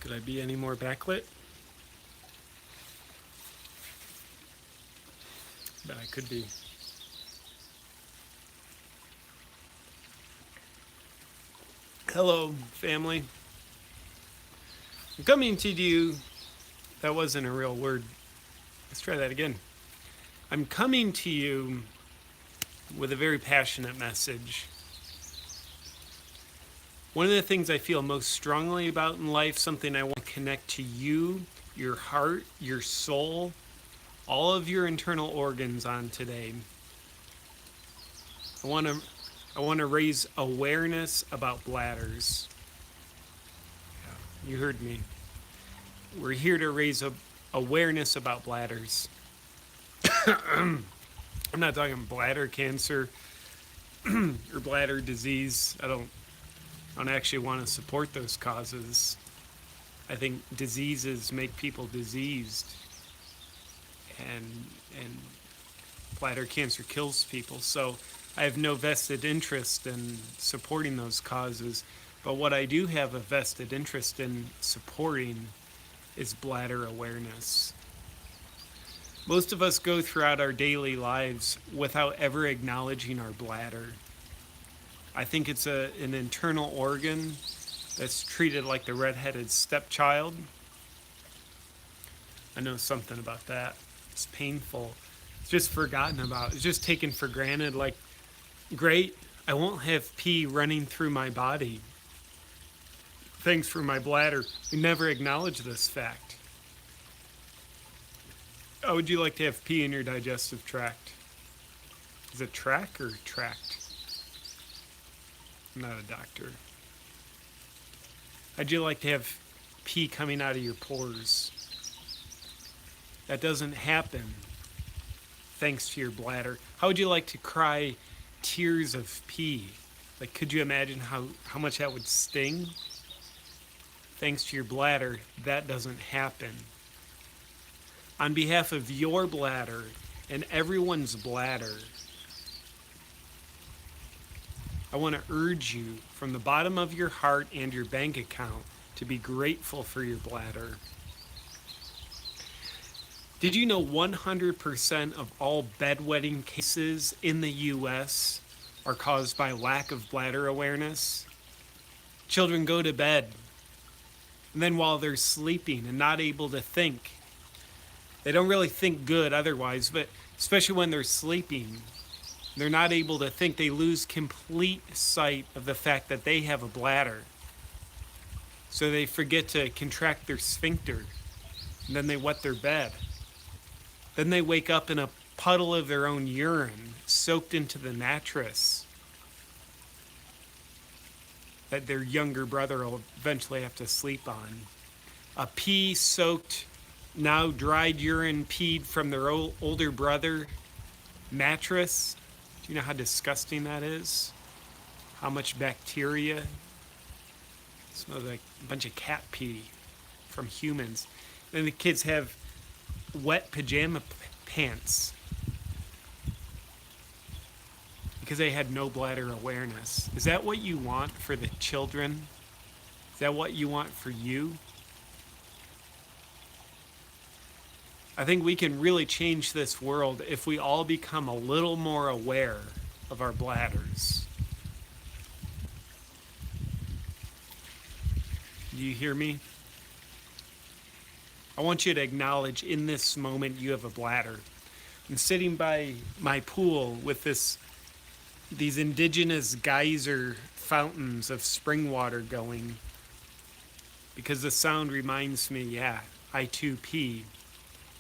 Could I be any more backlit? But I could be. Hello, family. I'm coming to you. That wasn't a real word. Let's try that again. I'm coming to you with a very passionate message. One of the things I feel most strongly about in life, something I want to connect to you, your heart, your soul, all of your internal organs on today. I want to raise awareness about bladders. You heard me. We're here to raise awareness about bladders. I'm not talking bladder cancer or bladder disease. I don't actually want to support those causes. I think diseases make people diseased, and bladder cancer kills people. So I have no vested interest in supporting those causes. But what I do have a vested interest in supporting is bladder awareness. Most of us go throughout our daily lives without ever acknowledging our bladder. I think it's an internal organ that's treated like the redheaded stepchild. I know something about that. It's painful. It's just forgotten about. It's just taken for granted, like, great, I won't have pee running through my body. Thanks for my bladder. We never acknowledge this fact. How would you like to have pee in your digestive tract? Is it track or tract? I'm not a doctor. How'd you like to have pee coming out of your pores? That doesn't happen thanks to your bladder. How would you like to cry tears of pee? Like, could you imagine how much that would sting? Thanks to your bladder, that doesn't happen. On behalf of your bladder and everyone's bladder, I want to urge you from the bottom of your heart and your bank account to be grateful for your bladder. Did you know 100% of all bedwetting cases in the U.S. are caused by lack of bladder awareness? Children go to bed, and then while they're sleeping and not able to think, they don't really think good otherwise, but especially when they're sleeping, they're not able to think. They lose complete sight of the fact that they have a bladder. So they forget to contract their sphincter, and then they wet their bed. Then they wake up in a puddle of their own urine soaked into the mattress that their younger brother will eventually have to sleep on. A pee-soaked, now dried urine peed from their older brother mattress. Do you know how disgusting that is? How much bacteria? It smells like a bunch of cat pee from humans. And the kids have wet pajama pants because they had no bladder awareness. Is that what you want for the children? Is that what you want for you? I think we can really change this world if we all become a little more aware of our bladders. Do you hear me? I want you to acknowledge in this moment you have a bladder. I'm sitting by my pool with these indigenous geyser fountains of spring water going, because the sound reminds me, yeah, I too pee.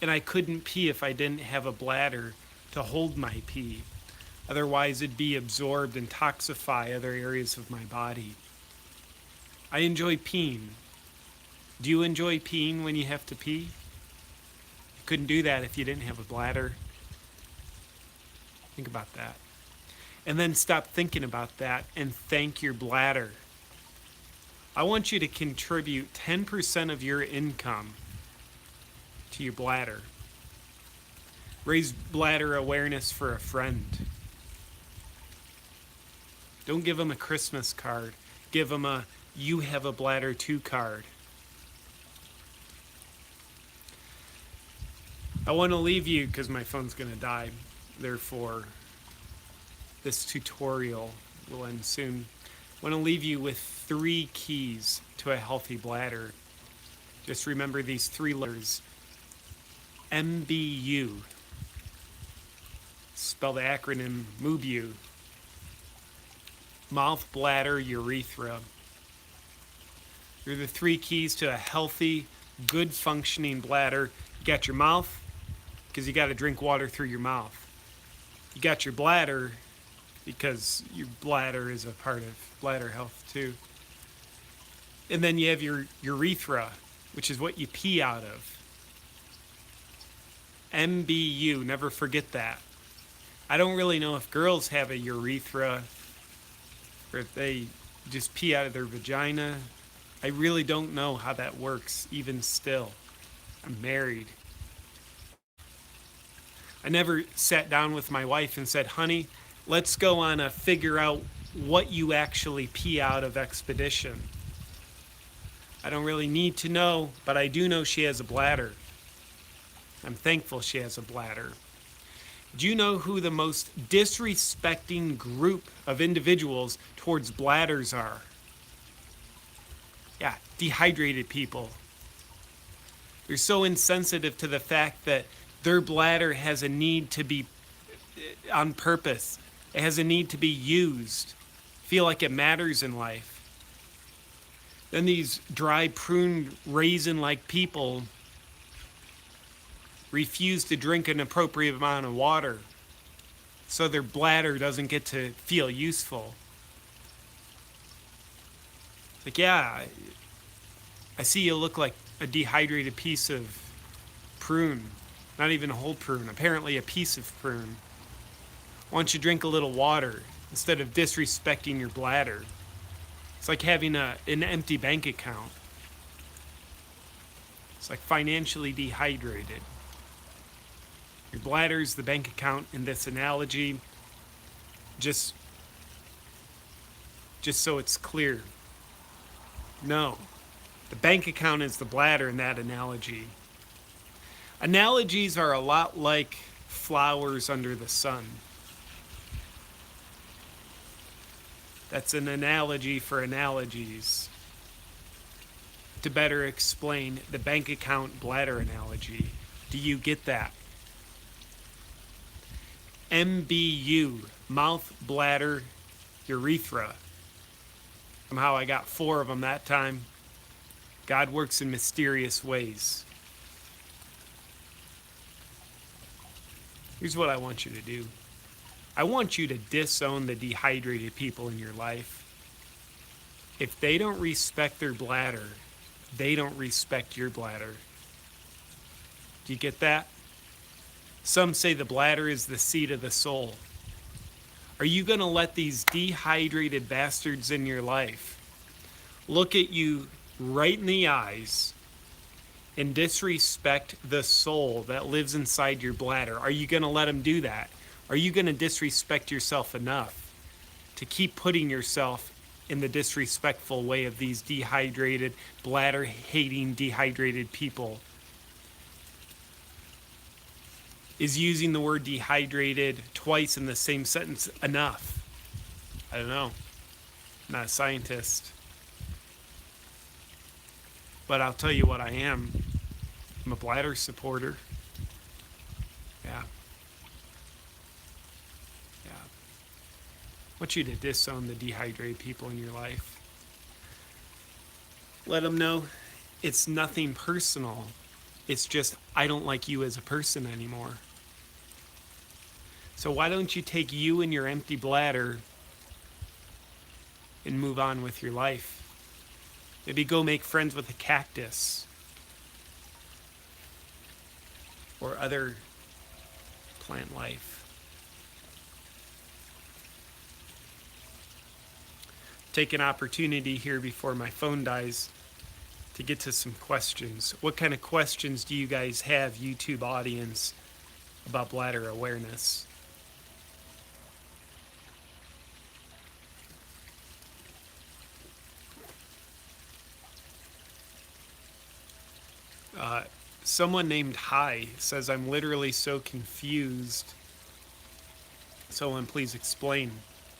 And I couldn't pee if I didn't have a bladder to hold my pee. Otherwise, it'd be absorbed and toxify other areas of my body. I enjoy peeing. Do you enjoy peeing when you have to pee? You couldn't do that if you didn't have a bladder. Think about that. And then stop thinking about that and thank your bladder. I want you to contribute 10% of your income to your bladder. Raise bladder awareness for a friend. Don't give them a Christmas card. Give them a "you have a bladder too" card. I want to leave you, because my phone's going to die, therefore this tutorial will end soon. I want to leave you with 3 keys to a healthy bladder. Just remember these 3 letters. MBU. Spell the acronym MUBU. Mouth, bladder, urethra. They're the 3 keys to a healthy, good functioning bladder. You got your mouth, because you got to drink water through your mouth. You got your bladder, because your bladder is a part of bladder health too. And then you have your urethra, which is what you pee out of. MBU, never forget that. I don't really know if girls have a urethra or if they just pee out of their vagina. I really don't know how that works, even still. I'm married. I never sat down with my wife and said, honey, let's go on a figure out what you actually pee out of expedition. I don't really need to know, but I do know she has a bladder. I'm thankful she has a bladder. Do you know who the most disrespecting group of individuals towards bladders are? Yeah, dehydrated people. They're so insensitive to the fact that their bladder has a need to be on purpose. It has a need to be used. Feel like it matters in life. Then these dry, pruned, raisin-like people refuse to drink an appropriate amount of water, so their bladder doesn't get to feel useful. Like, yeah, I see you look like a dehydrated piece of prune. Not even a whole prune, apparently a piece of prune. Why don't you drink a little water instead of disrespecting your bladder? It's like having an empty bank account. It's like financially dehydrated. Your bladder's the bank account in this analogy. Just so it's clear. No, the bank account is the bladder in that analogy. Analogies are a lot like flowers under the sun. That's an analogy for analogies. To better explain the bank account bladder analogy. Do you get that? MBU, mouth, bladder, urethra. Somehow I got 4 of them that time. God works in mysterious ways. Here's what I want you to do. I want you to disown the dehydrated people in your life. If they don't respect their bladder, they don't respect your bladder. Do you get that? Some say the bladder is the seat of the soul. Are you going to let these dehydrated bastards in your life look at you right in the eyes and disrespect the soul that lives inside your bladder? Are you going to let them do that? Are you going to disrespect yourself enough to keep putting yourself in the disrespectful way of these dehydrated, bladder-hating, dehydrated people? Is using the word dehydrated twice in the same sentence enough? I don't know. I'm not a scientist. But I'll tell you what I am. I'm a bladder supporter. Yeah. I want you to disown the dehydrated people in your life. Let them know it's nothing personal. It's just, I don't like you as a person anymore. So why don't you take you and your empty bladder and move on with your life? Maybe go make friends with a cactus or other plant life. Take an opportunity here before my phone dies to get to some questions. What kind of questions do you guys have, YouTube audience, about bladder awareness? Someone named Hi says, I'm literally so confused. Someone please explain.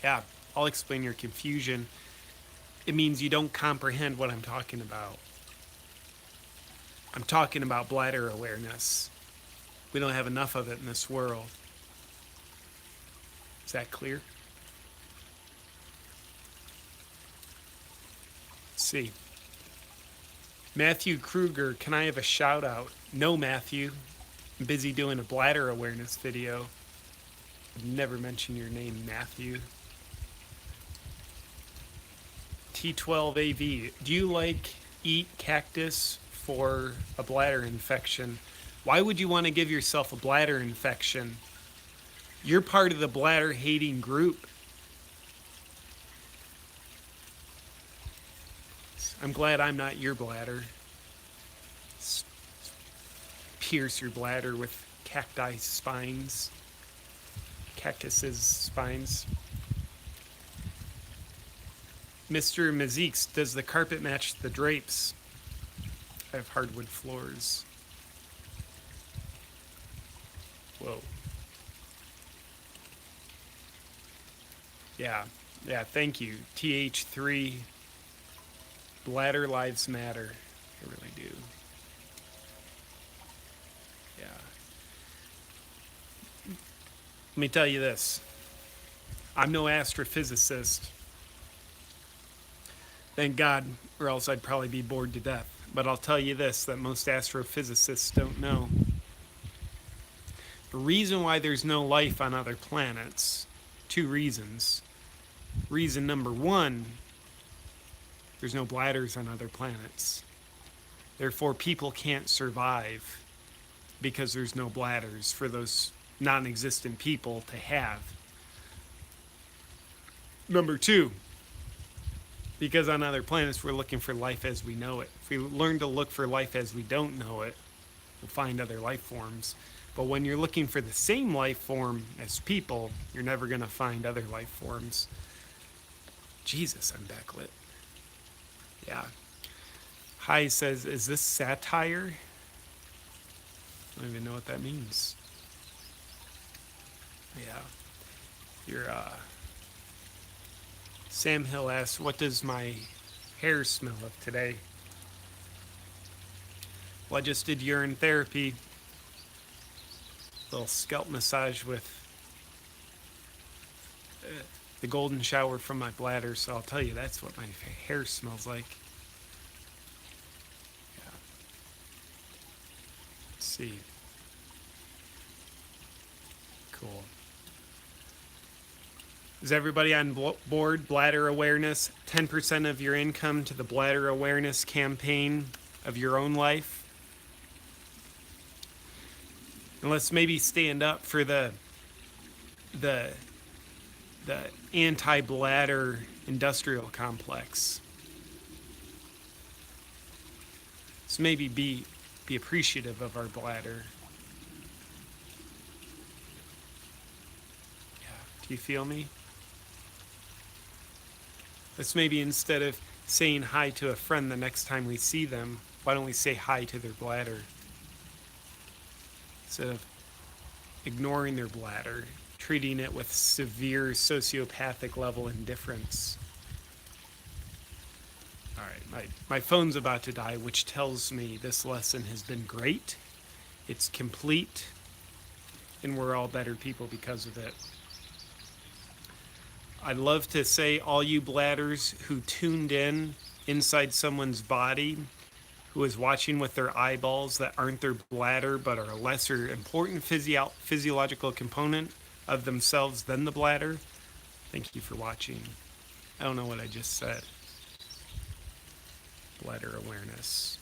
Yeah, I'll explain your confusion. It means you don't comprehend what I'm talking about. I'm talking about bladder awareness. We don't have enough of it in this world. Is that clear? Let's see. Matthew Kruger, can I have a shout out? No, Matthew. I'm busy doing a bladder awareness video. I'd never mention your name, Matthew. T12AV, do you eat cactus for a bladder infection? Why would you want to give yourself a bladder infection? You're part of the bladder hating group. I'm glad I'm not your bladder. Pierce your bladder with cacti spines. Cactus's spines. Mr. Mazeeks, does the carpet match the drapes? I have hardwood floors. Whoa. Yeah, thank you. TH3, bladder lives matter. They really do. Yeah. Let me tell you this. I'm no astrophysicist. Thank God, or else I'd probably be bored to death. But I'll tell you this, that most astrophysicists don't know. The reason why there's no life on other planets, 2 reasons. Reason number 1, there's no bladders on other planets. Therefore, people can't survive because there's no bladders for those non-existent people to have. Number 2, because on other planets we're looking for life as we know it. If we learn to look for life as we don't know it, we'll find other life forms. But when you're looking for the same life form as people, you're never going to find other life forms. Jesus, I'm backlit. Yeah. Hi says, is this satire? I don't even know what that means. Yeah. You're, Sam Hill asks, what does my hair smell of today? Well, I just did urine therapy. A little scalp massage with the golden shower from my bladder, so I'll tell you that's what my hair smells like. Yeah. Let's see. Cool. Is everybody on board? Bladder awareness, 10% of your income to the bladder awareness campaign of your own life. And let's maybe stand up for the anti-bladder industrial complex. So maybe be appreciative of our bladder. Yeah. Do you feel me? Let's maybe, instead of saying hi to a friend the next time we see them, why don't we say hi to their bladder? Instead of ignoring their bladder, treating it with severe sociopathic level indifference. All right, my phone's about to die, which tells me this lesson has been great. It's complete, and we're all better people because of it. I'd love to say all you bladders who tuned in inside someone's body, who is watching with their eyeballs that aren't their bladder but are a lesser important physiological component of themselves than the bladder, thank you for watching. I don't know what I just said. Bladder awareness.